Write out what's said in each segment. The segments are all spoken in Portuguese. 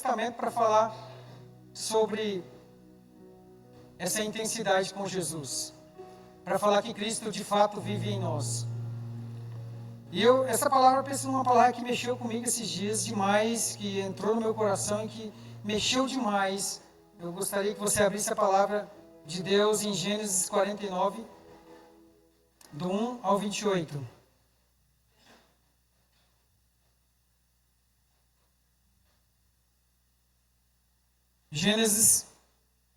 Testamento para falar sobre essa intensidade com Jesus, para falar que Cristo de fato vive em nós. E essa palavra, penso numa palavra que mexeu comigo esses dias demais, que entrou no meu coração e que mexeu demais. Eu gostaria que você abrisse a palavra de Deus em Gênesis 49, do 1 ao 28. Gênesis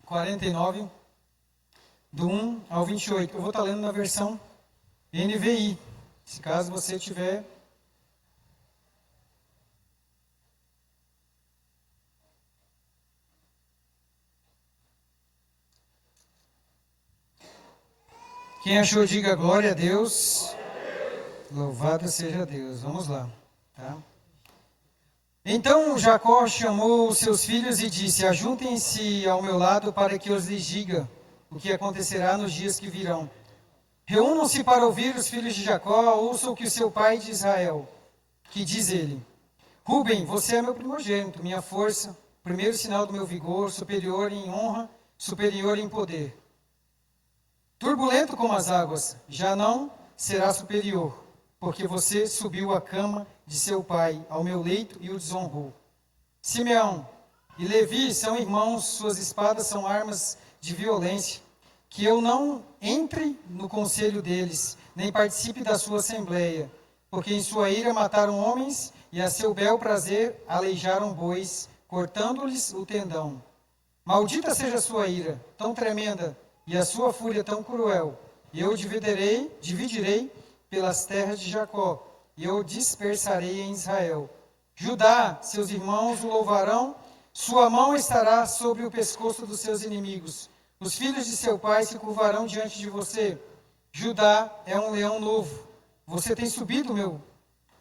49, do 1 ao 28. Eu vou estar lendo na versão NVI, se caso você tiver. Quem achou, diga glória a Deus. Louvado seja Deus. Vamos lá. Tá? Então Jacó chamou os seus filhos e disse: ajuntem-se ao meu lado para que eu lhes diga o que acontecerá nos dias que virão. Reúnam-se para ouvir os filhos de Jacó, ouçam o que o seu pai de Israel, que diz ele: Ruben, você é meu primogênito, minha força, primeiro sinal do meu vigor, superior em honra, superior em poder. Turbulento como as águas, já não será superior, porque você subiu à cama de seu pai, ao meu leito, e o desonrou. Simeão e Levi são irmãos, suas espadas são armas de violência. Que eu não entre no conselho deles, nem participe da sua assembleia, porque em sua ira mataram homens, e a seu bel prazer aleijaram bois, cortando-lhes o tendão. Maldita seja a sua ira, tão tremenda, e a sua fúria tão cruel. E eu dividirei pelas terras de Jacó, e eu dispersarei em Israel. Judá, seus irmãos o louvarão, sua mão estará sobre o pescoço dos seus inimigos. Os filhos de seu pai se curvarão diante de você. Judá é um leão novo. Você tem subido, meu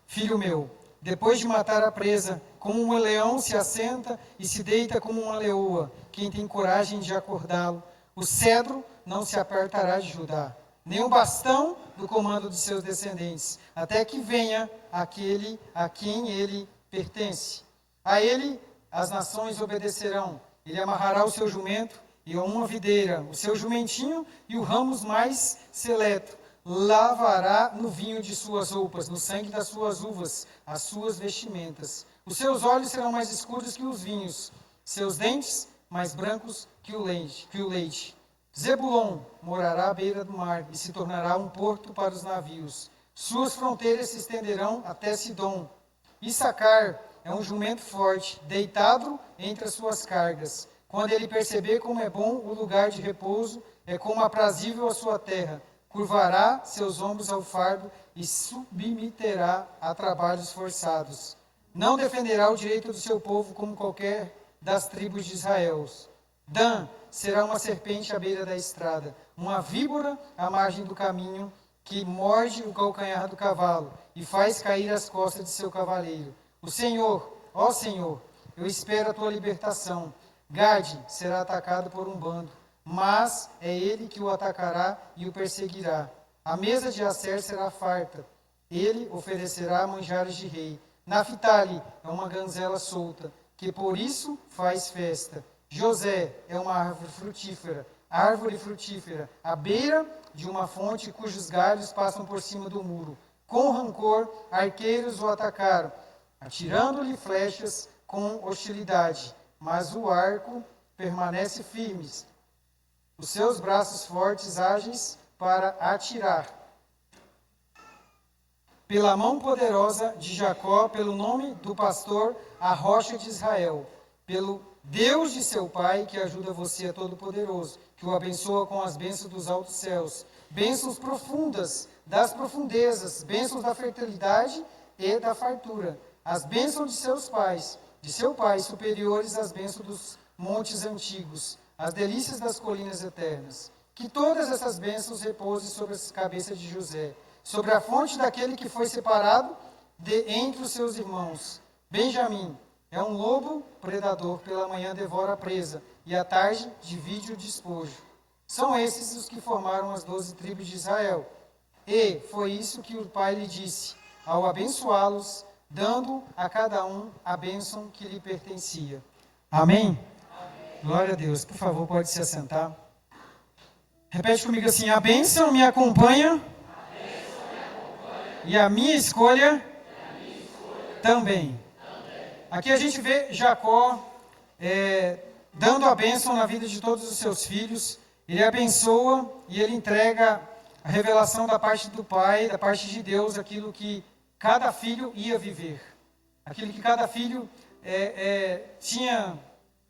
filho meu, depois de matar a presa, como um leão se assenta e se deita como uma leoa, quem tem coragem de acordá-lo. O cedro não se apartará de Judá, nem o bastão do comando de seus descendentes, até que venha aquele a quem ele pertence. A ele as nações obedecerão. Ele amarrará o seu jumento e a uma videira, o seu jumentinho e o ramos mais seleto. Lavará no vinho de suas roupas, no sangue das suas uvas, as suas vestimentas. Os seus olhos serão mais escuros que os vinhos, seus dentes mais brancos que o leite. Zebulon morará à beira do mar e se tornará um porto para os navios. Suas fronteiras se estenderão até Sidom. Issacar é um jumento forte, deitado entre as suas cargas. Quando ele perceber como é bom o lugar de repouso, é como aprazível a sua terra. Curvará seus ombros ao fardo e submeterá a trabalhos forçados. Não defenderá o direito do seu povo como qualquer das tribos de Israel. Dan será uma serpente à beira da estrada, uma víbora à margem do caminho, que morde o calcanhar do cavalo e faz cair as costas de seu cavaleiro. O Senhor, ó Senhor, eu espero a tua libertação. Gade será atacado por um bando, mas é ele que o atacará e o perseguirá. A mesa de Asser será farta, ele oferecerá manjares de rei. Naphtali é uma ganzela solta, que por isso faz festa. José é uma árvore frutífera, à beira de uma fonte cujos galhos passam por cima do muro. Com rancor, arqueiros o atacaram, atirando-lhe flechas com hostilidade. Mas o arco permanece firme, os seus braços fortes ágeis para atirar. Pela mão poderosa de Jacó, pelo nome do pastor, a rocha de Israel, pelo Deus de seu pai, que ajuda você, é todo-poderoso, que o abençoa com as bênçãos dos altos céus, bênçãos profundas das profundezas, bênçãos da fertilidade e da fartura, as bênçãos de seus pais, de seu pai, superiores às bênçãos dos montes antigos, as delícias das colinas eternas. Que todas essas bênçãos repousem sobre a cabeça de José, sobre a fonte daquele que foi separado entre os seus irmãos. Benjamim é um lobo predador, pela manhã devora a presa, e à tarde divide o despojo. São esses os que formaram as 12 tribos de Israel. E foi isso que o pai lhe disse, ao abençoá-los, dando a cada um a bênção que lhe pertencia. Amém? Glória a Deus. Por favor, pode se assentar. Repete comigo assim: a bênção me acompanha, e a minha escolha também. Aqui a gente vê Jacó dando a bênção na vida de todos os seus filhos. Ele abençoa e ele entrega a revelação da parte do Pai, da parte de Deus, aquilo que cada filho ia viver. Aquilo que cada filho tinha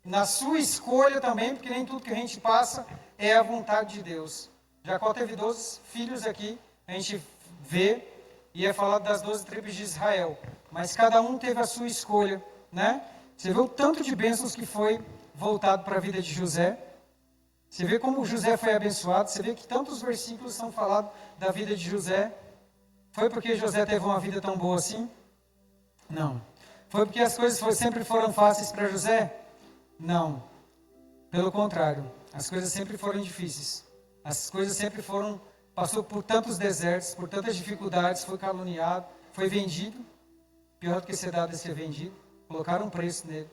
na sua escolha também, porque nem tudo que a gente passa é a vontade de Deus. Jacó teve 12 filhos aqui, a gente vê, e é falado das 12 tribos de Israel. Mas cada um teve a sua escolha, né? Você vê o tanto de bênçãos que foi voltado para a vida de José. Você vê como José foi abençoado. Você vê que tantos versículos são falados da vida de José. Foi porque José teve uma vida tão boa assim? Não. Foi porque as coisas sempre foram fáceis para José? Não. Pelo contrário, as coisas sempre foram difíceis. As coisas sempre passou por tantos desertos, por tantas dificuldades, foi caluniado, foi vendido. Pior do que ser dado é ser vendido. Colocaram um preço nele.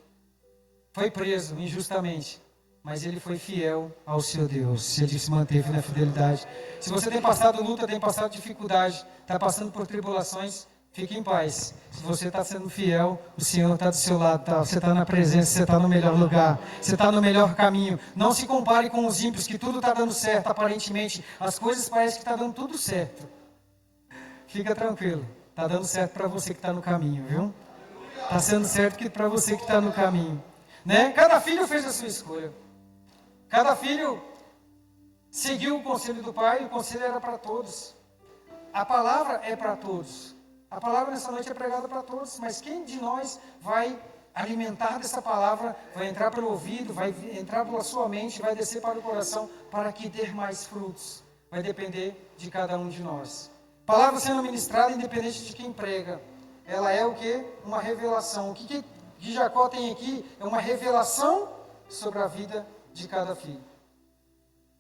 Foi preso injustamente, mas ele foi fiel ao seu Deus. Ele se manteve na fidelidade. Se você tem passado luta, tem passado dificuldade, está passando por tribulações, fique em paz. Se você está sendo fiel, o Senhor está do seu lado. Você está na presença, você está no melhor lugar. Você está no melhor caminho. Não se compare com os ímpios, que tudo está dando certo, aparentemente. As coisas parecem que está dando tudo certo. Fica tranquilo. Está dando certo para você que está no caminho, viu? Está sendo certo para você que está no caminho. Né? Cada filho fez a sua escolha. Cada filho seguiu o conselho do pai, e o conselho era para todos. A palavra é para todos. A palavra nessa noite é pregada para todos, mas quem de nós vai alimentar dessa palavra, vai entrar pelo ouvido, vai entrar pela sua mente, vai descer para o coração, para que dê mais frutos? Vai depender de cada um de nós. Palavra sendo ministrada, independente de quem prega, ela é o que? Uma revelação. O que Jacó tem aqui é uma revelação sobre a vida de cada filho.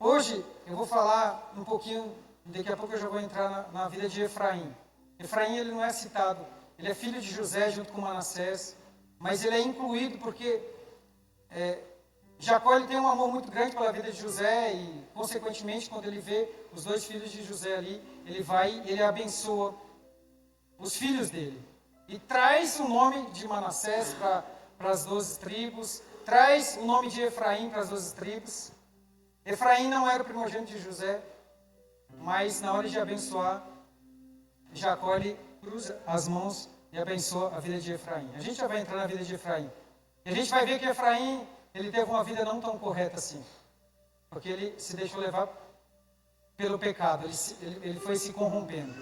Hoje eu vou falar um pouquinho, daqui a pouco eu já vou entrar na vida de Efraim. Efraim, ele não é citado, ele é filho de José junto com Manassés, mas ele é incluído porque Jacó ele tem um amor muito grande pela vida de José e, consequentemente, quando ele vê os dois filhos de José ali, ele abençoa os filhos dele. E traz o nome de Manassés para as 12 tribos, traz o nome de Efraim para as 12 tribos. Efraim não era o primogênito de José, mas na hora de abençoar, Jacó ele cruza as mãos e abençoa a vida de Efraim. A gente já vai entrar na vida de Efraim. E a gente vai ver que Efraim, ele teve uma vida não tão correta assim. Porque ele se deixou levar pelo pecado, ele foi se corrompendo.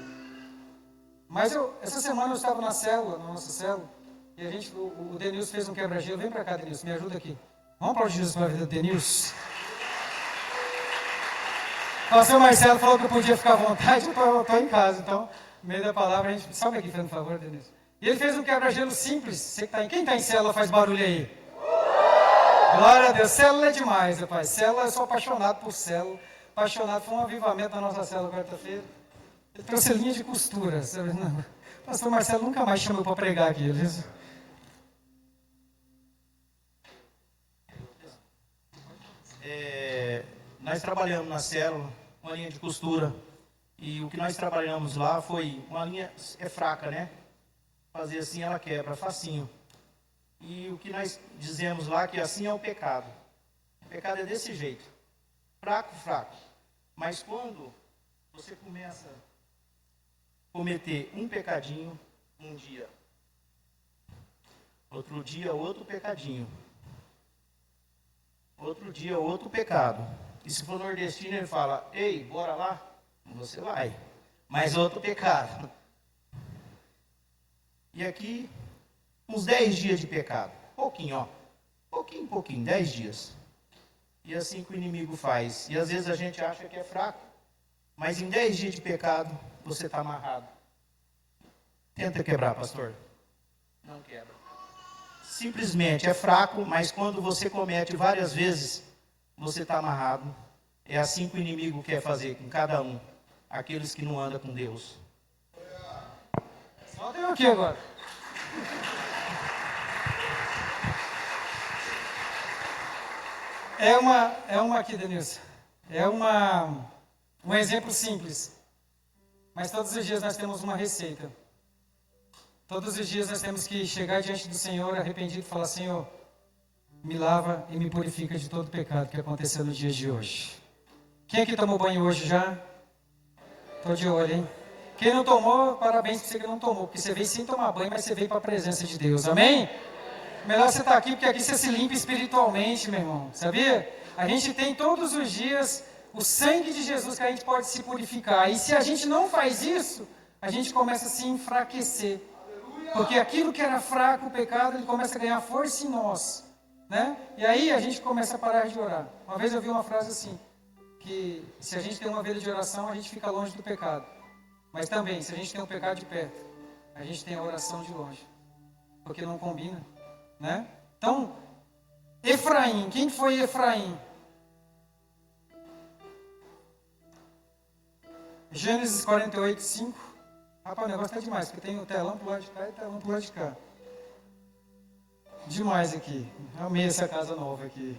Mas essa semana eu estava na nossa célula, e o Denilson fez um quebra-gelo. Vem para cá, Denilson, me ajuda aqui. Vamos aplaudir Jesus para a vida do Denilson. O pastor Marcelo falou que eu podia ficar à vontade, eu estou em casa, então, no meio da palavra, a gente sobe aqui, fazendo favor, Denilson. E ele fez um quebra-gelo simples. Quem está em célula faz barulho aí? Glória a Deus, célula é demais, rapaz. Célula, eu sou apaixonado por célula. Apaixonado, foi um avivamento na nossa célula quarta-feira. Ele trouxe linha de costura. Sabe? Não. O pastor Marcelo nunca mais chamou para pregar aqui. Nós trabalhamos na célula, uma linha de costura. E o que nós trabalhamos lá foi uma linha fraca, né? Fazer assim, ela quebra, facinho. E o que nós dizemos lá, que assim é o pecado. O pecado é desse jeito. Fraco, fraco. Mas quando você começa a cometer um pecadinho, um dia. Outro dia, outro pecadinho. Outro dia, outro pecado. E se for nordestino, ele fala, ei, bora lá? Você vai. Mas outro pecado. E aqui, uns 10 dias de pecado. Pouquinho, ó. Pouquinho, 10 dias. E assim que o inimigo faz. E às vezes a gente acha que é fraco. Mas em 10 dias de pecado, você está amarrado. Tenta quebrar, pastor. Não quebra. Simplesmente é fraco, mas quando você comete várias vezes, você está amarrado. É assim que o inimigo quer fazer com cada um. Aqueles que não andam com Deus. Solta eu aqui agora. aqui, Denilson. Um exemplo simples. Mas todos os dias nós temos uma receita. Todos os dias nós temos que chegar diante do Senhor arrependido e falar: Senhor, me lava e me purifica de todo pecado que aconteceu no dia de hoje. Quem aqui tomou banho hoje já? Estou de olho, hein? Quem não tomou, parabéns para você que não tomou, porque você veio sem tomar banho, mas você veio para a presença de Deus, amém? Melhor você estar aqui, porque aqui você se limpa espiritualmente, meu irmão, sabia? A gente tem todos os dias o sangue de Jesus que a gente pode se purificar, e se a gente não faz isso, a gente começa a se enfraquecer, porque aquilo que era fraco, o pecado, ele começa a ganhar força em nós, né? E aí a gente começa a parar de orar. Uma vez eu vi uma frase assim, que se a gente tem uma vida de oração, a gente fica longe do pecado. Mas também, se a gente tem o pecado de perto, a gente tem a oração de longe. Porque não combina, né? Então, Efraim, quem foi Efraim? Gênesis 48, 5. Rapaz, o negócio tá demais, porque tem o telão pro lado de cá e o telão pro lado de cá. Demais aqui. Amei essa casa nova aqui.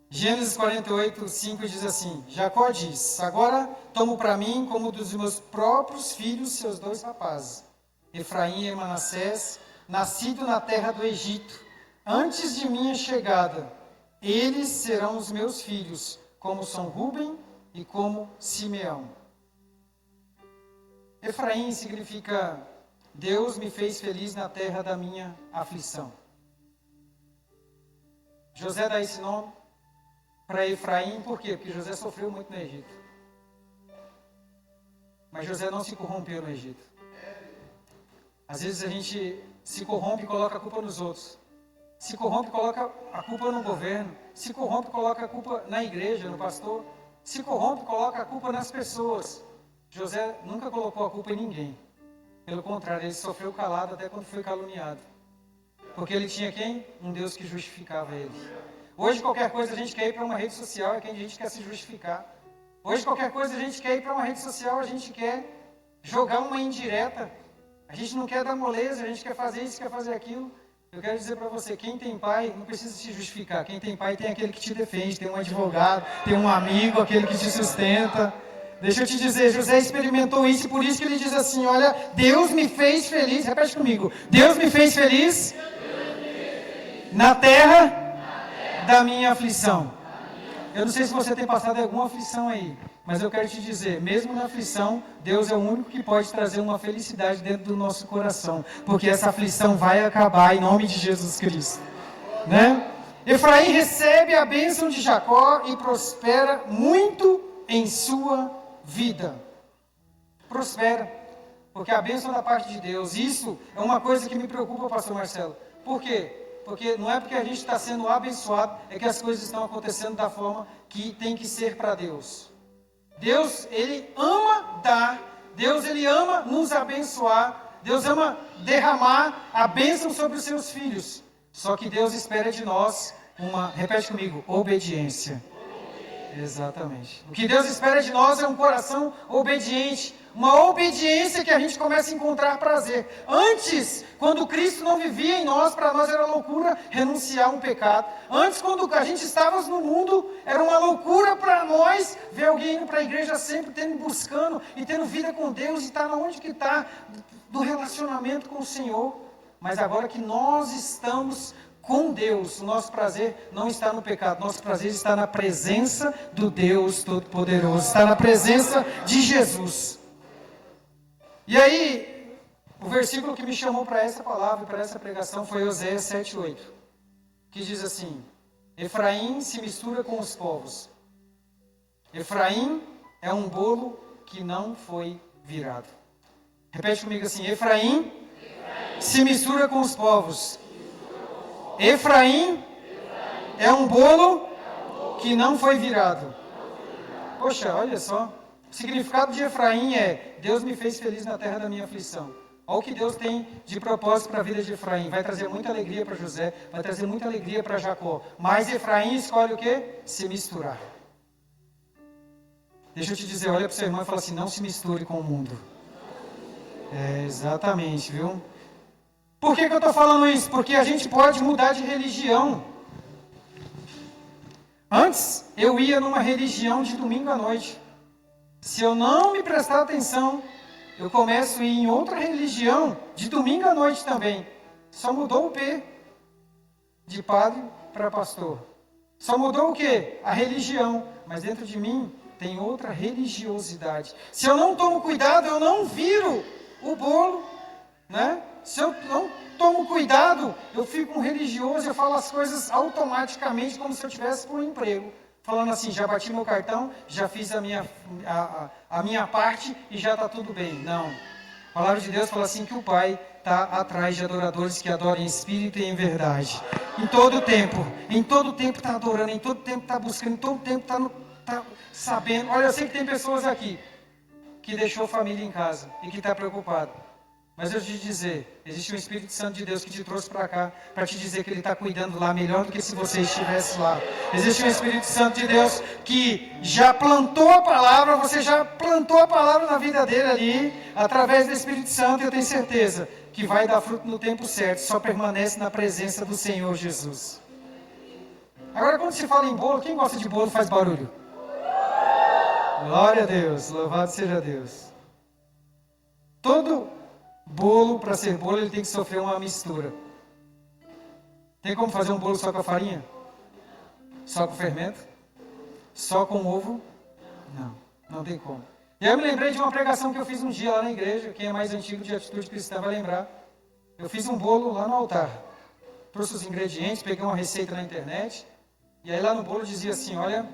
Gênesis 48, 5 diz assim: Jacó diz: Agora tomo para mim como dos meus próprios filhos seus 2 rapazes, Efraim e Manassés, nascido na terra do Egito, antes de minha chegada. Eles serão os meus filhos, como são Ruben e como Simeão. Efraim significa: Deus me fez feliz na terra da minha aflição. José dá esse nome para Efraim, por quê? Porque José sofreu muito no Egito. Mas José não se corrompeu no Egito. Às vezes a gente se corrompe e coloca a culpa nos outros. Se corrompe e coloca a culpa no governo. Se corrompe e coloca a culpa na igreja, no pastor. Se corrompe e coloca a culpa nas pessoas. José nunca colocou a culpa em ninguém. Pelo contrário, ele sofreu calado até quando foi caluniado. Porque ele tinha quem? Um Deus que justificava ele. Hoje qualquer coisa a gente quer ir para uma rede social, é quem a gente quer se justificar. Hoje qualquer coisa a gente quer ir para uma rede social, a gente quer jogar uma indireta. A gente não quer dar moleza, a gente quer fazer isso, quer fazer aquilo. Eu quero dizer para você, quem tem pai não precisa se justificar. Quem tem pai tem aquele que te defende, tem um advogado, tem um amigo, aquele que te sustenta. Deixa eu te dizer, José experimentou isso e por isso que ele diz assim: olha, Deus me fez feliz, repete comigo, Deus me fez feliz na terra da minha aflição. Eu não sei se você tem passado alguma aflição aí, mas eu quero te dizer, mesmo na aflição, Deus é o único que pode trazer uma felicidade dentro do nosso coração, porque essa aflição vai acabar em nome de Jesus Cristo, né? Efraim recebe a bênção de Jacó e prospera muito em sua vida. Prospera, porque a bênção da parte de Deus, isso é uma coisa que me preocupa, pastor Marcelo. Por quê? Porque não é porque a gente está sendo abençoado, é que as coisas estão acontecendo da forma que tem que ser para Deus. Deus, Ele ama dar, Deus, Ele ama nos abençoar, Deus ama derramar a bênção sobre os seus filhos. Só que Deus espera de nós repete comigo, obediência. Exatamente. O que Deus espera de nós é um coração obediente, uma obediência que a gente começa a encontrar prazer. Antes, quando Cristo não vivia em nós, para nós era loucura renunciar a um pecado. Antes, quando a gente estava no mundo, era uma loucura para nós ver alguém indo para a igreja sempre, buscando e tendo vida com Deus e estar onde que está, do relacionamento com o Senhor. Mas agora que nós estamos com Deus, o nosso prazer não está no pecado, nosso prazer está na presença do Deus Todo-Poderoso, está na presença de Jesus. E aí, o versículo que me chamou para essa palavra, para essa pregação, foi Oséias 7:8, que diz assim: Efraim se mistura com os povos. Efraim é um bolo que não foi virado. Repete comigo assim: Efraim se mistura com os povos. Efraim é um bolo que não foi virado. Poxa, olha só. O significado de Efraim é: Deus me fez feliz na terra da minha aflição. Olha o que Deus tem de propósito para a vida de Efraim. Vai trazer muita alegria para José, vai trazer muita alegria para Jacó. Mas Efraim escolhe o quê? Se misturar. Deixa eu te dizer, olha para o seu irmão e fala assim: não se misture com o mundo. É, exatamente, viu? Por que eu estou falando isso? Porque a gente pode mudar de religião. Antes, eu ia numa religião de domingo à noite. Se eu não me prestar atenção, eu começo a ir em outra religião de domingo à noite também. Só mudou o P de padre para pastor. Só mudou o quê? A religião. Mas dentro de mim tem outra religiosidade. Se eu não tomo cuidado, eu não viro o bolo, né? Se eu não tomo cuidado, eu fico um religioso, eu falo as coisas automaticamente como se eu tivesse por um emprego. Falando assim, já bati meu cartão, já fiz a minha parte e já está tudo bem. Não. A palavra de Deus fala assim que o Pai está atrás de adoradores que adorem em espírito e em verdade. Em todo tempo está adorando, em todo tempo está buscando, em todo tempo está sabendo. Olha, eu sei que tem pessoas aqui que deixou família em casa e que está preocupado. Mas eu te dizer, existe um Espírito Santo de Deus que te trouxe para cá, para te dizer que Ele está cuidando lá melhor do que se você estivesse lá. Existe um Espírito Santo de Deus que já plantou a palavra, você já plantou a palavra na vida dele ali, através do Espírito Santo, eu tenho certeza que vai dar fruto no tempo certo, só permanece na presença do Senhor Jesus. Agora, quando se fala em bolo, quem gosta de bolo faz barulho? Glória a Deus, louvado seja Deus. Todo bolo, para ser bolo, ele tem que sofrer uma mistura. Tem como fazer um bolo só com a farinha? Só com fermento? Só com ovo? Não tem como. E aí eu me lembrei de uma pregação que eu fiz um dia lá na igreja. Quem é mais antigo de Atitude Cristã vai lembrar. Eu fiz um bolo lá no altar. Trouxe os ingredientes, peguei uma receita na internet. E aí lá no bolo dizia assim, olha,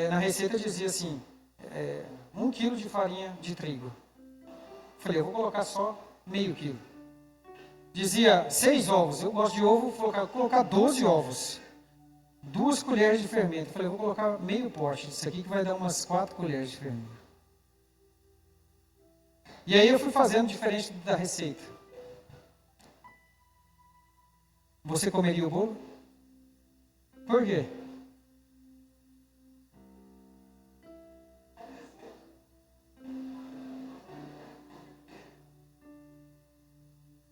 na receita dizia assim, 1 quilo de farinha de trigo. Falei, eu vou colocar só meio quilo. Dizia 6 ovos. Eu gosto de ovo, vou colocar 12 ovos. 2 colheres de fermento. Falei, vou colocar meio pote. Isso aqui que vai dar umas 4 colheres de fermento. E aí eu fui fazendo diferente da receita. Você comeria o bolo? Por quê?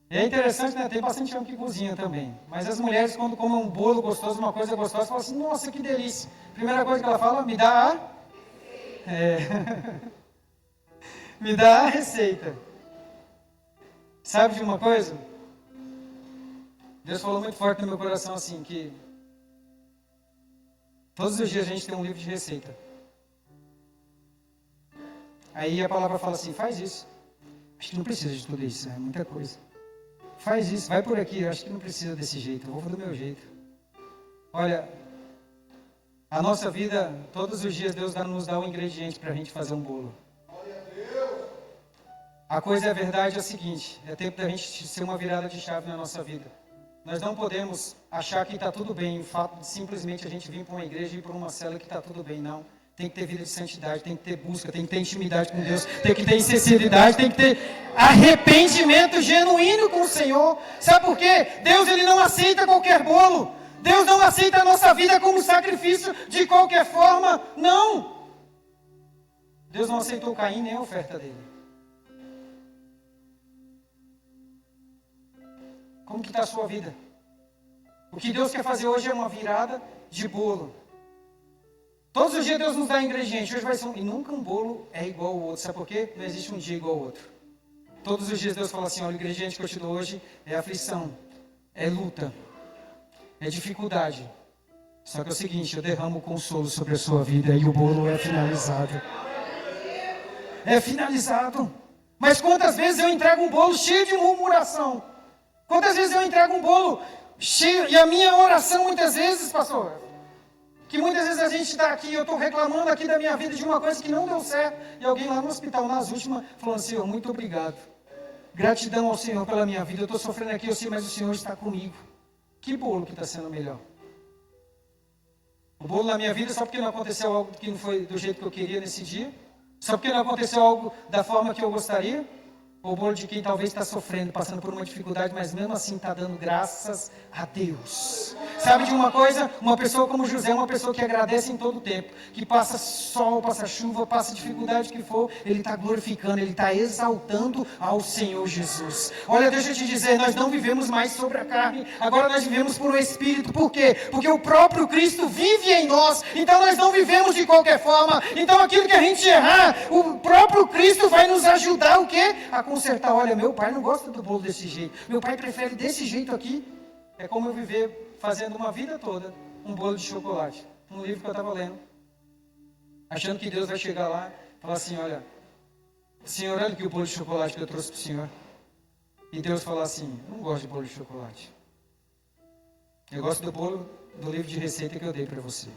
E é interessante, né? Tem bastante homem que cozinha também. Mas as mulheres, quando comem um bolo gostoso, uma coisa gostosa, falam assim, nossa, que delícia. Primeira coisa que ela fala, me dá a... me dá a receita. Sabe de uma coisa? Deus falou muito forte no meu coração assim, que todos os dias a gente tem um livro de receita. Aí a palavra fala assim, faz isso. Acho que não precisa de tudo isso, é muita coisa. Faz isso, vai por aqui, eu acho que não precisa desse jeito, eu vou do meu jeito. Olha, a nossa vida, todos os dias Deus nos dá um ingrediente para a gente fazer um bolo. A coisa é a verdade é a seguinte, é tempo da gente ser uma virada de chave na nossa vida. Nós não podemos achar que está tudo bem, o fato de simplesmente a gente vir para uma igreja e ir para uma célula que está tudo bem, não. Tem que ter vida de santidade, tem que ter busca, tem que ter intimidade com Deus, tem que ter sinceridade, tem que ter arrependimento genuíno com o Senhor. Sabe por quê? Deus ele não aceita qualquer bolo. Deus não aceita a nossa vida como sacrifício de qualquer forma. Não. Deus não aceitou Caim nem a oferta dele. Como que está a sua vida? O que Deus quer fazer hoje é uma virada de bolo. Todos os dias Deus nos dá ingredientes. Hoje vai ser e nunca um bolo é igual ao outro. Sabe por quê? Não existe um dia igual ao outro. Todos os dias Deus fala assim, olha, o ingrediente que eu te dou hoje é aflição, é luta, é dificuldade. Só que é o seguinte, eu derramo o consolo sobre a sua vida e o bolo é finalizado. É finalizado. Mas quantas vezes eu entrego um bolo cheio de murmuração? Quantas vezes eu entrego um bolo cheio, e a minha oração muitas vezes, pastor, que muitas vezes a gente está aqui, eu estou reclamando aqui da minha vida de uma coisa que não deu certo, e alguém lá no hospital, nas últimas, falando, Senhor, muito obrigado. Gratidão ao Senhor pela minha vida, eu estou sofrendo aqui, eu sei, mas o Senhor está comigo. Que bolo que está sendo melhor? O bolo na minha vida só porque não aconteceu algo que não foi do jeito que eu queria nesse dia? Só porque não aconteceu algo da forma que eu gostaria? Ou o bolo de quem talvez está sofrendo, passando por uma dificuldade, mas mesmo assim está dando graças a Deus. Sabe de uma coisa? Uma pessoa como José é uma pessoa que agradece em todo o tempo. Que passa sol, passa chuva, passa dificuldade que for. Ele está glorificando, ele está exaltando ao Senhor Jesus. Olha, deixa eu te dizer, nós não vivemos mais sobre a carne. Agora nós vivemos por um Espírito. Por quê? Porque o próprio Cristo vive em nós. Então nós não vivemos de qualquer forma. Então aquilo que a gente errar, o próprio Cristo vai nos ajudar o quê? A consertar. Olha, meu pai não gosta do bolo desse jeito. Meu pai prefere desse jeito aqui. É como eu viver fazendo uma vida toda um bolo de chocolate. Um livro que eu estava lendo. Achando que Deus vai chegar lá e falar assim, olha, Senhor, olha aqui o bolo de chocolate que eu trouxe para o Senhor. E Deus falar assim, eu não gosto de bolo de chocolate. Eu gosto do bolo do livro de receita que eu dei para você.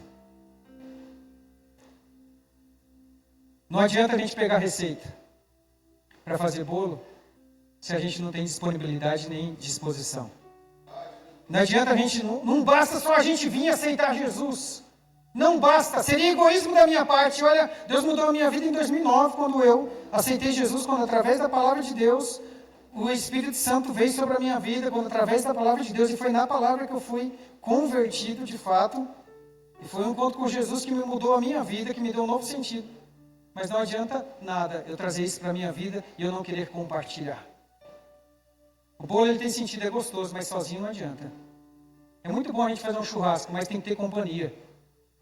Não adianta a gente pegar receita para fazer bolo se a gente não tem disponibilidade nem disposição. Não adianta a gente, não basta só a gente vir aceitar Jesus. Não basta, seria egoísmo da minha parte. Olha, Deus mudou a minha vida em 2009, quando eu aceitei Jesus, quando através da palavra de Deus, o Espírito Santo veio sobre a minha vida, quando através da palavra de Deus, e foi na palavra que eu fui convertido de fato. E foi um encontro com Jesus que me mudou a minha vida, que me deu um novo sentido. Mas não adianta nada eu trazer isso para a minha vida e eu não querer compartilhar. O bolo ele tem sentido, é gostoso, mas sozinho não adianta. É muito bom a gente fazer um churrasco, mas tem que ter companhia.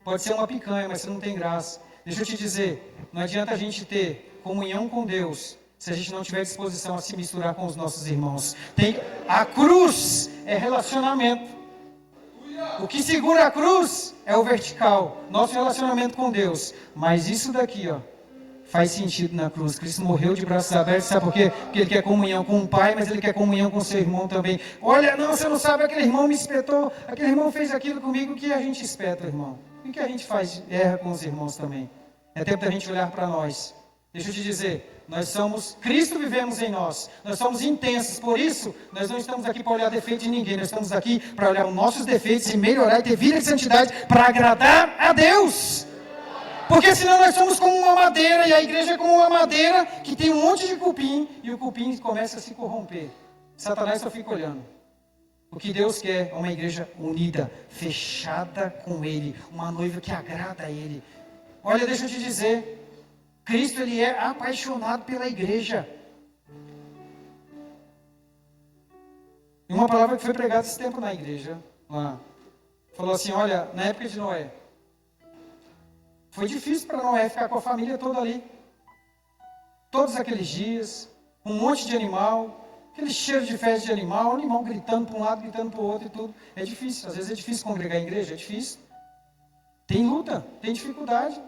Pode ser uma picanha, mas você não tem graça. Deixa eu te dizer, não adianta a gente ter comunhão com Deus se a gente não tiver disposição a se misturar com os nossos irmãos. A cruz é relacionamento. O que segura a cruz é o vertical, nosso relacionamento com Deus. Mas isso daqui, ó, faz sentido na cruz. Cristo morreu de braços abertos, sabe por quê? Porque ele quer comunhão com o Pai, mas ele quer comunhão com o seu irmão também. Olha, não, você não sabe, aquele irmão me espetou, aquele irmão fez aquilo comigo, que a gente espeta, irmão. O que a gente faz? Erra com os irmãos também. É tempo da gente olhar para nós. Deixa eu te dizer, nós somos, Cristo vivemos em nós. Nós somos intensos, por isso, nós não estamos aqui para olhar defeito de ninguém. Nós estamos aqui para olhar os nossos defeitos e melhorar e ter vida de santidade para agradar a Deus. Porque senão nós somos como uma madeira, e a igreja é como uma madeira que tem um monte de cupim, e o cupim começa a se corromper. Satanás só fica olhando. O que Deus quer é uma igreja unida, fechada com Ele, uma noiva que agrada a Ele. Olha, deixa eu te dizer, Cristo ele é apaixonado pela igreja. E uma palavra que foi pregada esse tempo na igreja, lá, falou assim, olha, na época de Noé, foi difícil para Noé ficar com a família toda ali. Todos aqueles dias, um monte de animal, aquele cheiro de fezes de animal, animal gritando para um lado, gritando para o outro e tudo. É difícil, às vezes é difícil congregar em igreja, é difícil. Tem luta, tem dificuldade.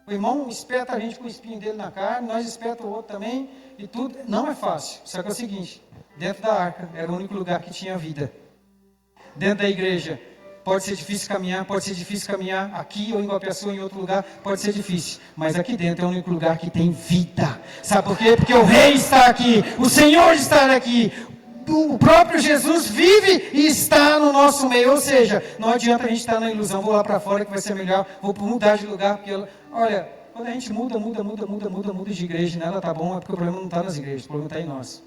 O irmão espeta a gente com o espinho dele na carne, nós espeta o outro também, e tudo. Não é fácil, só que é o seguinte, dentro da arca era o único lugar que tinha vida. Dentro da igreja, pode ser difícil caminhar aqui ou em Guapiaçu ou em outro lugar, pode ser difícil. Mas aqui dentro é o único lugar que tem vida. Sabe por quê? Porque o Rei está aqui, o Senhor está aqui, o próprio Jesus vive e está no nosso meio. Ou seja, não adianta a gente estar na ilusão, vou lá para fora que vai ser melhor, vou mudar de lugar, porque, olha, quando a gente muda de igreja, nela tá bom, é porque o problema não está nas igrejas, o problema está em nós.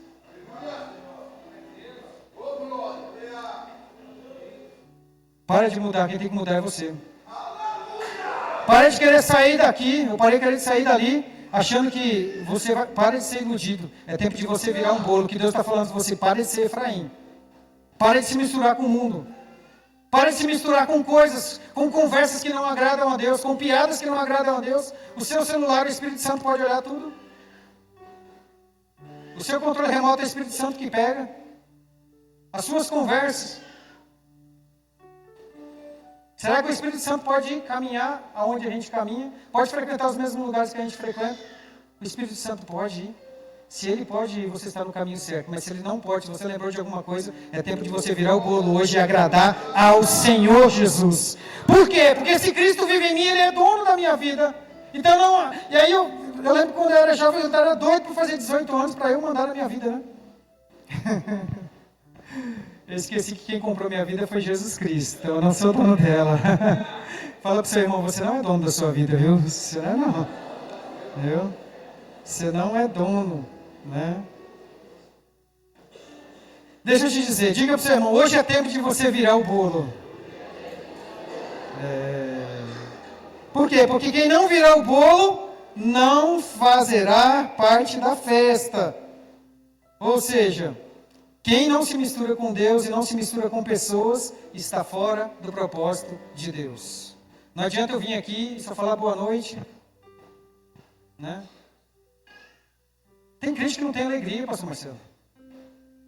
Para de mudar, quem tem que mudar é você. Para de querer sair daqui, eu parei de querer sair dali, achando que você vai... Para de ser iludido, é tempo de você virar um bolo, que Deus está falando com você, para de ser Efraim. Para de se misturar com o mundo. Para de se misturar com coisas, com conversas que não agradam a Deus, com piadas que não agradam a Deus. O seu celular, o Espírito Santo pode olhar tudo. O seu controle remoto é o Espírito Santo que pega. As suas conversas. Será que o Espírito Santo pode ir caminhar aonde a gente caminha? Pode frequentar os mesmos lugares que a gente frequenta? O Espírito Santo pode ir. Se ele pode ir, você está no caminho certo. Mas se ele não pode, se você lembrou de alguma coisa, é tempo de você virar o bolo hoje e agradar ao Senhor Jesus. Por quê? Porque se Cristo vive em mim, Ele é dono da minha vida. Então não... E aí eu lembro quando eu era jovem, eu era doido por fazer 18 anos para eu mandar na minha vida, né? Eu esqueci que quem comprou minha vida foi Jesus Cristo. Então eu não sou dono dela. Fala para o seu irmão, você não é dono da sua vida, viu? Você não é não. Viu? Você não é dono, né? Deixa eu te dizer, diga para o seu irmão, hoje é tempo de você virar o bolo. Por quê? Porque quem não virar o bolo não fazerá parte da festa. Ou seja, quem não se mistura com Deus e não se mistura com pessoas está fora do propósito de Deus. Não adianta eu vir aqui e só falar boa noite, né? Tem crente que não tem alegria, pastor Marcelo.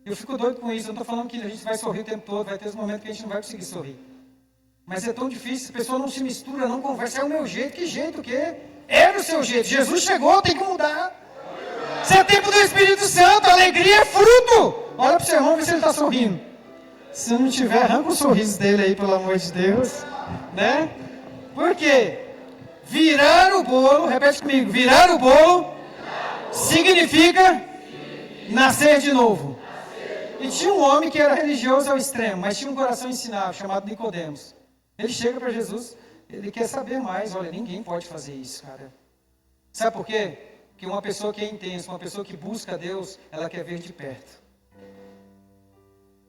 Eu fico doido com isso. Eu não estou falando que a gente vai sorrir o tempo todo, vai ter os momentos que a gente não vai conseguir sorrir. Mas é tão difícil, a pessoa não se mistura, não conversa. É o meu jeito, que jeito o quê? É o seu jeito. Jesus chegou, tem que mudar. Você é tempo do Espírito Santo, a alegria é fruto. Olha para o seu irmão, vê se ele está sorrindo. Se não tiver, arranca o sorriso dele aí, pelo amor de Deus. Né? Por quê? Virar o bolo, repete comigo, virar o bolo significa nascer de novo. E tinha um homem que era religioso ao extremo, mas tinha um coração ensinável, chamado Nicodemos. Ele chega para Jesus, ele quer saber mais. Olha, ninguém pode fazer isso, cara. Sabe por quê? Porque uma pessoa que é intensa, uma pessoa que busca Deus, ela quer ver de perto.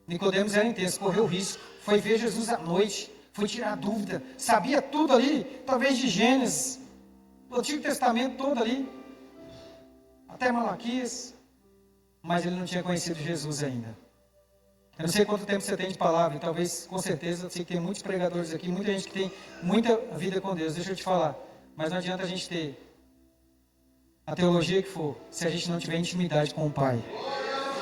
Nicodemos era intenso, correu risco, foi ver Jesus à noite, foi tirar dúvida, sabia tudo ali, talvez de Gênesis, do Antigo Testamento todo ali, até Malaquias, mas ele não tinha conhecido Jesus ainda. Eu não sei quanto tempo você tem de palavra, e talvez, com certeza, eu sei que tem muitos pregadores aqui, muita gente que tem muita vida com Deus, deixa eu te falar, mas não adianta a gente ter a teologia que for, se a gente não tiver intimidade com o Pai.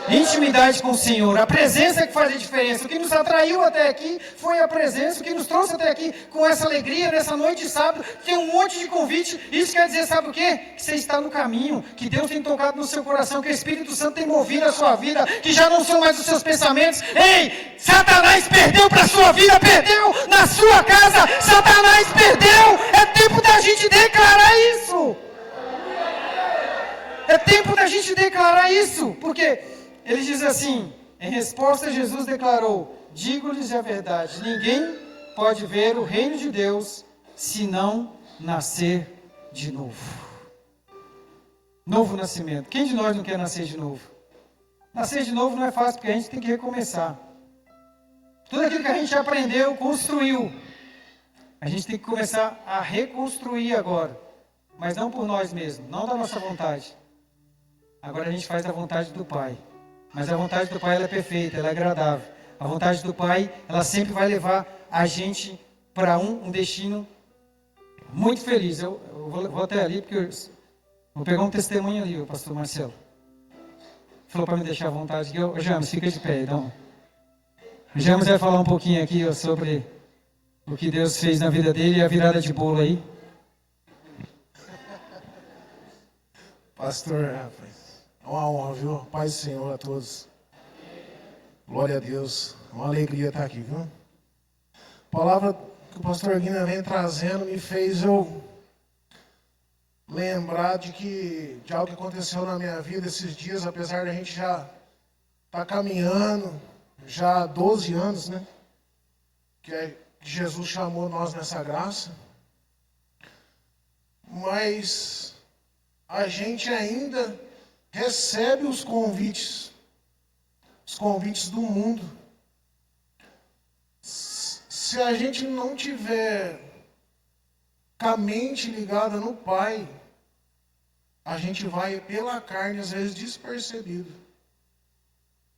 Intimidade com o Senhor, a presença que faz a diferença. O que nos atraiu até aqui foi a presença, o que nos trouxe até aqui com essa alegria, nessa noite de sábado, tem um monte de convite. Isso quer dizer, sabe o quê? Que você está no caminho, que Deus tem tocado no seu coração, que o Espírito Santo tem movido a sua vida, que já não são mais os seus pensamentos. Ei, Satanás perdeu para a sua vida, perdeu na sua casa, Satanás perdeu. É tempo da gente declarar isso. É tempo da gente declarar isso, porque ele diz assim, em resposta Jesus declarou, digo-lhes a verdade, ninguém pode ver o reino de Deus se não nascer de novo. Novo nascimento. Quem de nós não quer nascer de novo? Nascer de novo não é fácil, porque a gente tem que recomeçar. Tudo aquilo que a gente aprendeu, construiu. A gente tem que começar a reconstruir agora. Mas não por nós mesmos, não da nossa vontade. Agora a gente faz da vontade do Pai. Mas a vontade do Pai ela é perfeita, ela é agradável. A vontade do Pai, ela sempre vai levar a gente para um destino muito feliz. Eu vou até ali, porque eu vou pegar um testemunho ali, o pastor Marcelo. Falou para me deixar à vontade. O James, fica de pé. Então. O James vai falar um pouquinho aqui ó, sobre o que Deus fez na vida dele e a virada de bolo aí. Pastor, rapaz. É uma honra, viu? Paz do Senhor a todos. Glória a Deus. É uma alegria estar aqui, viu? A palavra que o pastor Guina vem trazendo me fez eu lembrar de algo que aconteceu na minha vida esses dias, apesar de a gente já estar caminhando, já há 12 anos, né? Que Jesus chamou nós nessa graça. Mas a gente ainda recebe os convites do mundo. Se a gente não tiver com a mente ligada no Pai, a gente vai pela carne, às vezes, despercebido.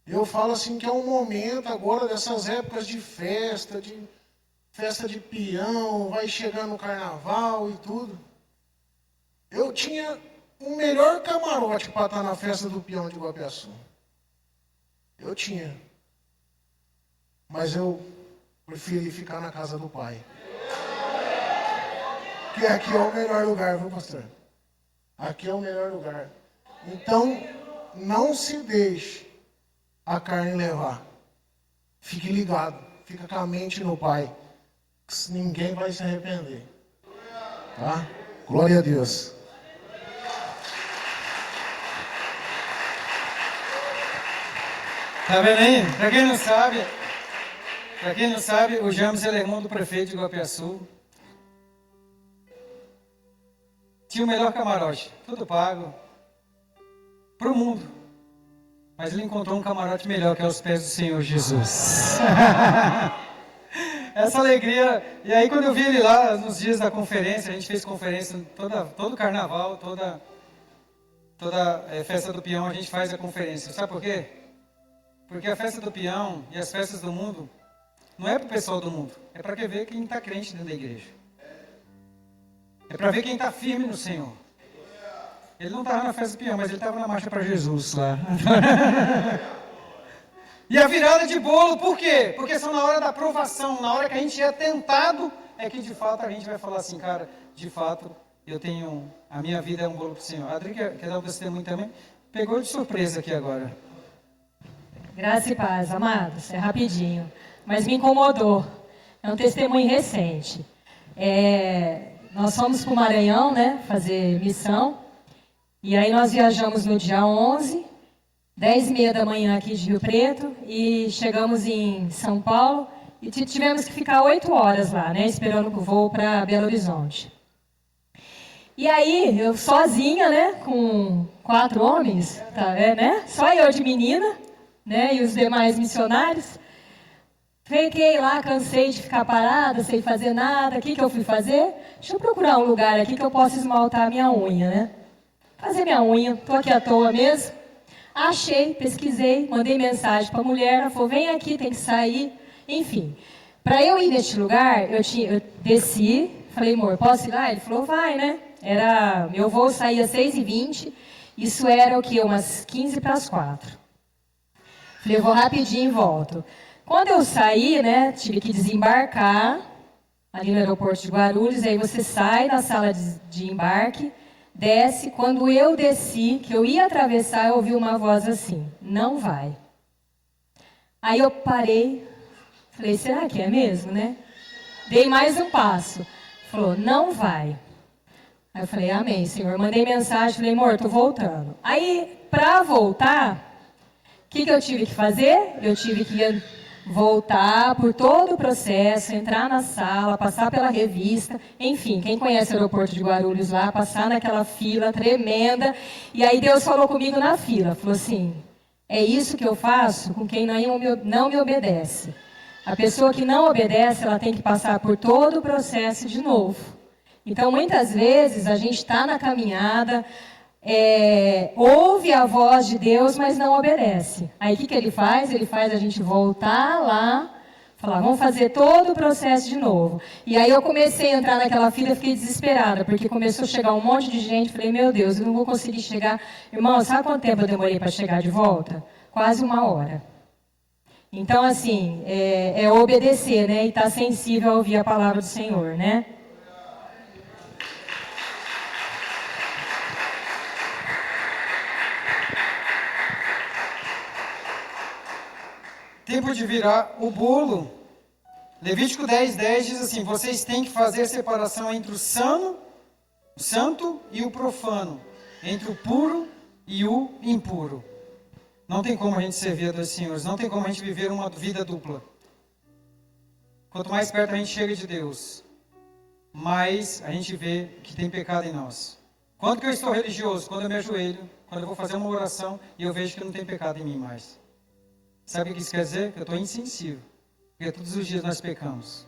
Eu falo assim que é um momento agora dessas épocas de festa de peão, vai chegar no carnaval e tudo. Eu tinha o melhor camarote para estar na festa do peão de Guapiaçu. Eu tinha. Mas eu preferi ficar na casa do Pai. Que aqui é o melhor lugar, viu, pastor? Aqui é o melhor lugar. Então, não se deixe a carne levar. Fique ligado. Fica com a mente no Pai. Ninguém vai se arrepender. Tá? Glória a Deus. Tá vendo aí? Para quem não sabe, o James ele é irmão do prefeito de Guapiaçu. Tinha o melhor camarote, tudo pago, para o mundo. Mas ele encontrou um camarote melhor, que é aos pés do Senhor Jesus. Essa alegria. E aí quando eu vi ele lá nos dias da conferência, a gente fez conferência todo carnaval, toda festa do peão, a gente faz a conferência. Sabe por quê? Porque a festa do peão e as festas do mundo não é para o pessoal do mundo, é para ver quem está crente dentro da igreja. É para ver quem está firme no Senhor. Ele não estava na festa do peão, mas ele estava na marcha para Jesus lá. E a virada de bolo, por quê? Porque são na hora da aprovação, na hora que a gente é tentado, é que de fato a gente vai falar assim, cara, de fato, a minha vida é um bolo para o Senhor. A Adri quer dar um testemunho também? Pegou de surpresa aqui agora. Graça e paz, amados, é rapidinho, mas me incomodou. É um testemunho recente. Nós fomos para o Maranhão, né, fazer missão, e aí nós viajamos no dia 11, 10h30 da manhã aqui de Rio Preto, e chegamos em São Paulo, e tivemos que ficar 8 horas lá, né, esperando o voo para Belo Horizonte. E aí, eu sozinha, né, com 4 homens, né, só eu de menina, né, e os demais missionários. Fiquei lá, cansei de ficar parada, sem fazer nada. O que eu fui fazer? Deixa eu procurar um lugar aqui que eu possa esmaltar a minha unha, né? Fazer minha unha, tô aqui à toa mesmo. Achei, pesquisei, mandei mensagem para a mulher, ela falou, vem aqui, tem que sair. Enfim, para eu ir neste lugar, eu desci, falei, amor, posso ir lá? Ele falou, vai, né? Meu voo saía às 6h20, isso era o quê? Umas 15:45. Falei, eu vou rapidinho e volto. Quando eu saí, né, tive que desembarcar ali no aeroporto de Guarulhos, aí você sai da sala de embarque, desce. Quando eu desci, que eu ia atravessar, eu ouvi uma voz assim, não vai. Aí eu parei, falei, será que é mesmo, né? Dei mais um passo. Falou, não vai. Aí eu falei, amém, Senhor. Mandei mensagem, falei, amor, tô voltando. Aí, para voltar, o que eu tive que fazer? Eu tive que voltar por todo o processo, entrar na sala, passar pela revista, enfim, quem conhece o aeroporto de Guarulhos lá, passar naquela fila tremenda, e aí Deus falou comigo na fila, falou assim, é isso que eu faço com quem não me obedece. A pessoa que não obedece, ela tem que passar por todo o processo de novo. Então, muitas vezes, a gente está na caminhada, ouve a voz de Deus, mas não obedece. Aí o que ele faz? Ele faz a gente voltar lá, falar, vamos fazer todo o processo de novo. E aí eu comecei a entrar naquela fila, fiquei desesperada, porque começou a chegar um monte de gente, falei, meu Deus, eu não vou conseguir chegar. Irmão, sabe quanto tempo eu demorei para chegar de volta? Quase 1 hora. Então, assim, é obedecer, né? E estar sensível a ouvir a palavra do Senhor, né? Tempo de virar o bolo. Levítico 10:10 diz assim, vocês têm que fazer separação entre o santo e o profano, entre o puro e o impuro. Não tem como a gente servir a dois senhores, não tem como a gente viver uma vida dupla. Quanto mais perto a gente chega de Deus, mais a gente vê que tem pecado em nós. Quando que eu estou religioso? Quando eu me ajoelho, quando eu vou fazer uma oração e eu vejo que não tem pecado em mim mais. Sabe o que isso quer dizer? Que eu estou insensível. Porque todos os dias nós pecamos.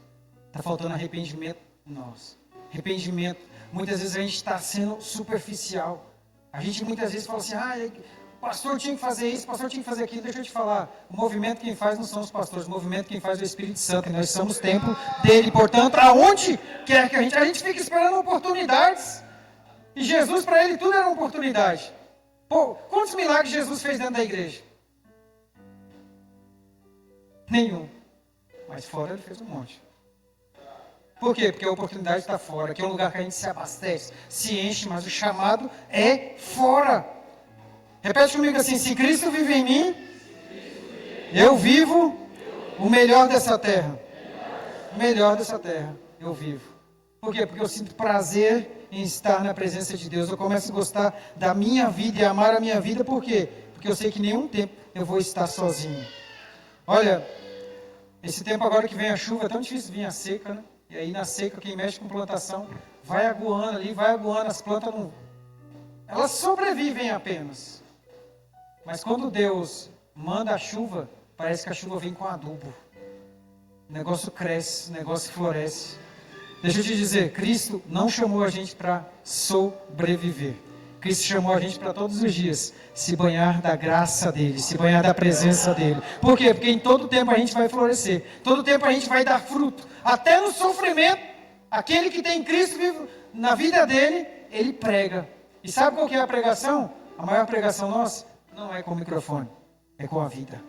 Está faltando arrependimento em nós. Arrependimento. Muitas vezes a gente está sendo superficial. A gente muitas vezes fala assim, o pastor tinha que fazer isso, o pastor tinha que fazer aquilo. Deixa eu te falar, o movimento quem faz não são os pastores, o movimento quem faz é o Espírito Santo. E nós somos templo dele. Portanto, aonde quer que a gente fica esperando oportunidades. E Jesus, para ele, tudo era uma oportunidade. Pô, quantos milagres Jesus fez dentro da igreja? Nenhum. Mas fora ele fez um monte. Por quê? Porque a oportunidade está fora. Aqui é um lugar que a gente se abastece, se enche, mas o chamado é fora. Repete comigo assim, se Cristo vive em mim, eu vivo o melhor dessa terra. O melhor dessa terra, eu vivo. Por quê? Porque eu sinto prazer em estar na presença de Deus. Eu começo a gostar da minha vida e amar a minha vida. Por quê? Porque eu sei que nenhum tempo eu vou estar sozinho. Olha, esse tempo agora que vem a chuva, é tão difícil vir a seca, né? E aí na seca, quem mexe com plantação, vai aguando ali, as plantas não... Elas sobrevivem apenas. Mas quando Deus manda a chuva, parece que a chuva vem com adubo. o negócio cresce, o negócio floresce. Deixa eu te dizer, Cristo não chamou a gente para sobreviver. Cristo chamou a gente para todos os dias se banhar da graça dele, se banhar da presença dele. Por quê? Porque em todo tempo a gente vai florescer, todo tempo a gente vai dar fruto, até no sofrimento. Aquele que tem Cristo vivo na vida dele, ele prega. E sabe qual que é a pregação? A maior pregação nossa não é com o microfone, é com a vida.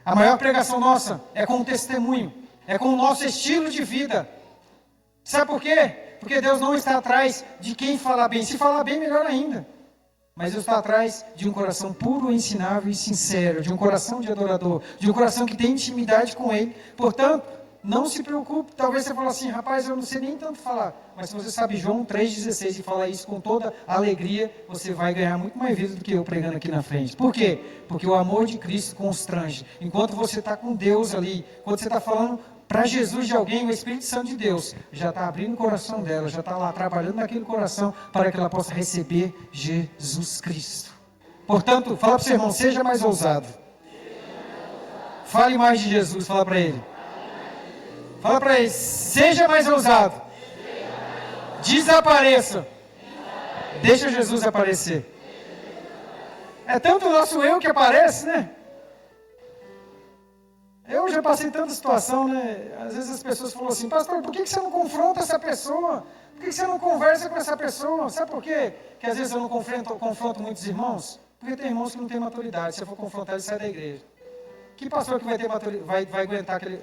A maior pregação nossa é com o testemunho, é com o nosso estilo de vida. Sabe por quê? Porque Deus não está atrás de quem fala bem. Se falar bem, melhor ainda. Mas Deus está atrás de um coração puro, ensinável e sincero, de um coração de adorador, de um coração que tem intimidade com Ele. Portanto, não se preocupe. Talvez você fale assim, rapaz, eu não sei nem tanto falar. Mas se você sabe João 3,16 e falar isso com toda alegria, você vai ganhar muito mais vida do que eu pregando aqui na frente. Por quê? Porque o amor de Cristo constrange. Enquanto você está com Deus ali, quando você está falando para Jesus de alguém, o Espírito Santo de Deus já está abrindo o coração dela, já está lá trabalhando naquele coração para que ela possa receber Jesus Cristo. Portanto, fala para o seu irmão, seja mais ousado. Fale mais de Jesus, fala para ele. Fala para ele, seja mais ousado. Desapareça. Deixa Jesus aparecer. É tanto o nosso eu que aparece, né? Eu já passei tanta situação, né? Às vezes as pessoas falam assim, pastor, por que você não confronta essa pessoa? Por que você não conversa com essa pessoa? Sabe por quê? Que às vezes eu não confronto muitos irmãos? Porque tem irmãos que não têm maturidade. Se eu for confrontar, ele sai da igreja. Que pastor que vai ter maturidade, vai aguentar aquele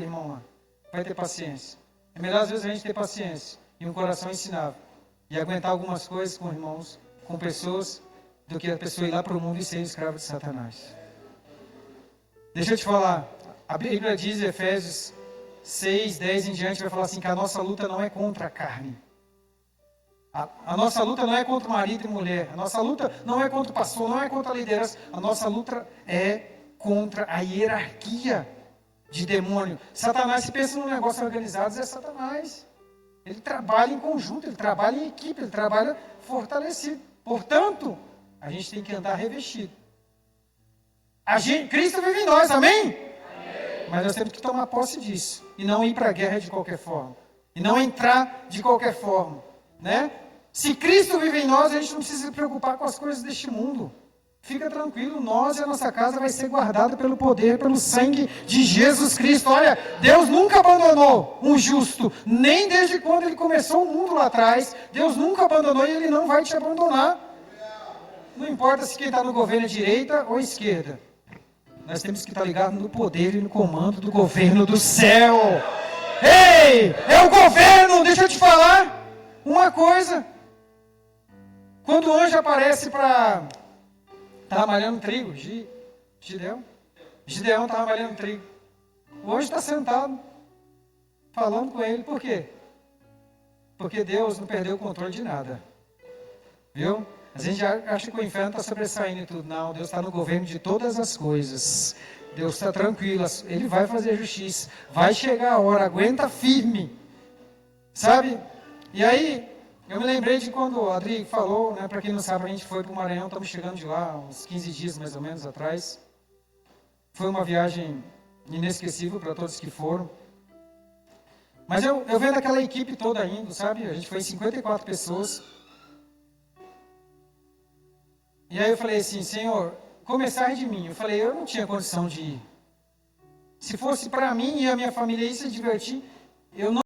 irmão lá? Vai ter paciência. É melhor às vezes a gente ter paciência e um coração ensinável. E aguentar algumas coisas com irmãos, com pessoas, do que a pessoa ir lá para o mundo e ser escravo de Satanás. Deixa eu te falar. A Bíblia diz em Efésios 6, 10 em diante, vai falar assim que a nossa luta não é contra a carne. A nossa luta não é contra o marido e mulher. A nossa luta não é contra o pastor, não é contra a liderança. A nossa luta é contra a hierarquia de demônio. Satanás, se pensa num negócio organizado, é Satanás. Ele trabalha em conjunto, ele trabalha em equipe, ele trabalha fortalecido. Portanto, a gente tem que andar revestido. Cristo vive em nós, amém? Mas nós temos que tomar posse disso. E não ir para a guerra de qualquer forma. E não entrar de qualquer forma. Né? Se Cristo vive em nós, a gente não precisa se preocupar com as coisas deste mundo. Fica tranquilo, nós e a nossa casa vai ser guardada pelo poder, pelo sangue de Jesus Cristo. Olha, Deus nunca abandonou um justo, nem desde quando Ele começou o mundo lá atrás. Deus nunca abandonou e Ele não vai te abandonar. Não importa se quem está no governo é direita ou esquerda. Nós temos que estar ligados no poder e no comando do governo do céu. Ei, é o governo, deixa eu te falar uma coisa. Quando o anjo aparece para... Estava malhando trigo, Gideão estava malhando trigo. O anjo está sentado, falando com ele, por quê? Porque Deus não perdeu o controle de nada. Viu? A gente acha que o inferno está sobressaindo e tudo. Não, Deus está no governo de todas as coisas. Deus está tranquilo, Ele vai fazer justiça. Vai chegar a hora, aguenta firme. Sabe? E aí, eu me lembrei de quando o Adri falou, né, para quem não sabe, a gente foi para o Maranhão, estamos chegando de lá, uns 15 dias mais ou menos atrás. Foi uma viagem inesquecível para todos que foram. Mas eu vendo aquela equipe toda indo, sabe? A gente foi em 54 pessoas. E aí eu falei assim, Senhor, começar de mim. Eu falei, eu não tinha condição de ir. Se fosse para mim e a minha família ir se divertir, eu não